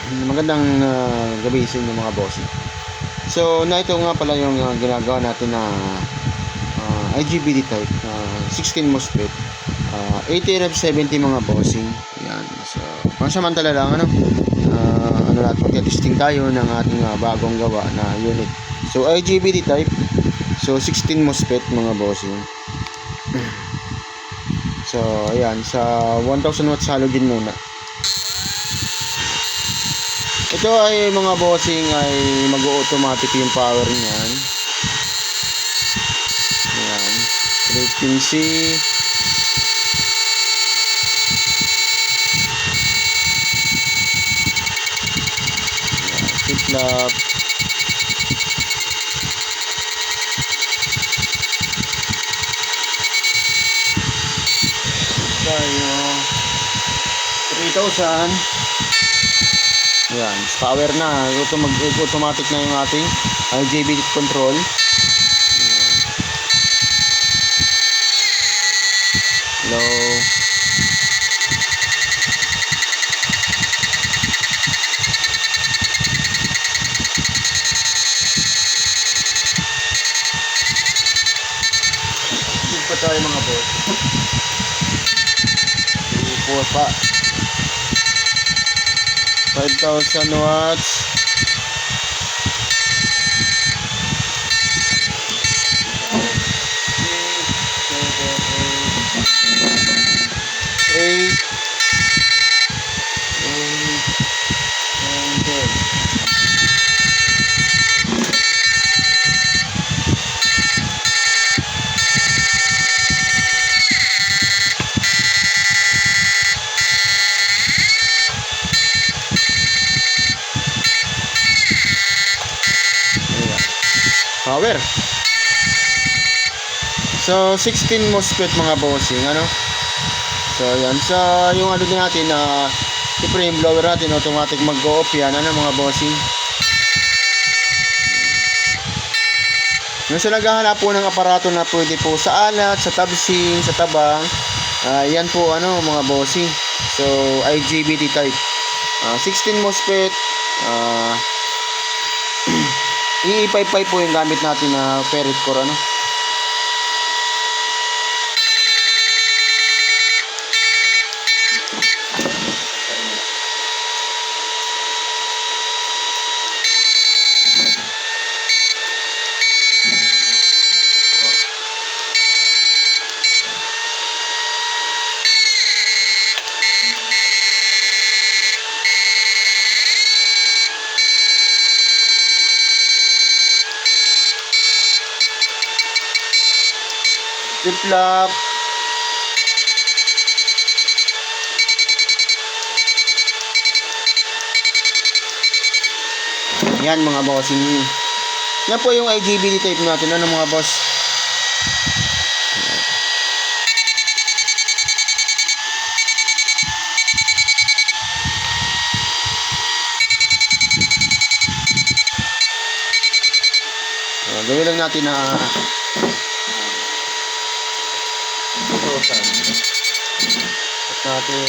Magandang gabi sa inyo mga bossing. So, na ito nga pala yung ginagawa natin na IGBT type 16 MOSFET 80 ref 70 mga bossing. Yan. So, pansamantala lang ano natin, mag-testing tayo ng ating bagong gawa na unit. So, IGBT type. So, 16 MOSFET mga bossing. So, ayan, sa 1000 watts halogen muna. Ito ay mga bossing ay mag-automatic yung power niyan. Ayan. Frequency. Flip-flop. Tayo. 3,000. Yan, power na. Ito mag-automatic na yung ating IGBT control. Low. Hindi pa tayo mga boss. Upo pa. 5,000 watts. Eight. Power. So 16 MOSFET mga bossing, So yan, so yung din natin siyempre yung blower natin automatic mag-go-off yan, mga bossing. Nung sa naghahanap po ng aparato na pwede po sa alat, sa tabsing, sa tabang, yan po mga bossing. So IGBT type 16 MOSFET, E55 po yung gamit natin na ferrite core flip-flop. Yan mga bossing. Yan po yung IGBT type natin mga boss. Gawin lang natin na natin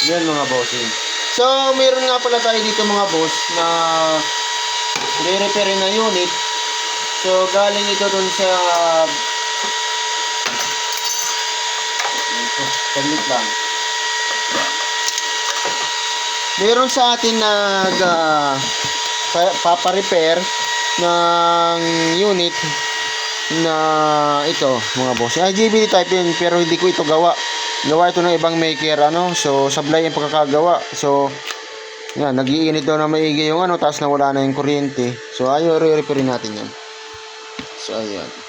yan mga bossing. So meron nga pala tayo dito mga boss na re-repair na unit. So galing ito dun sa paglit lang. Meron sa atin papa-repair ng unit na ito mga boss. IGBT type yun, pero hindi ko ito gawa ito ng ibang maker so sablay yung pagkakagawa. So yan, nag-iinit daw na maigi yung tapos nawala na yung kuryente. So ayo re-repair natin yan. So ayan.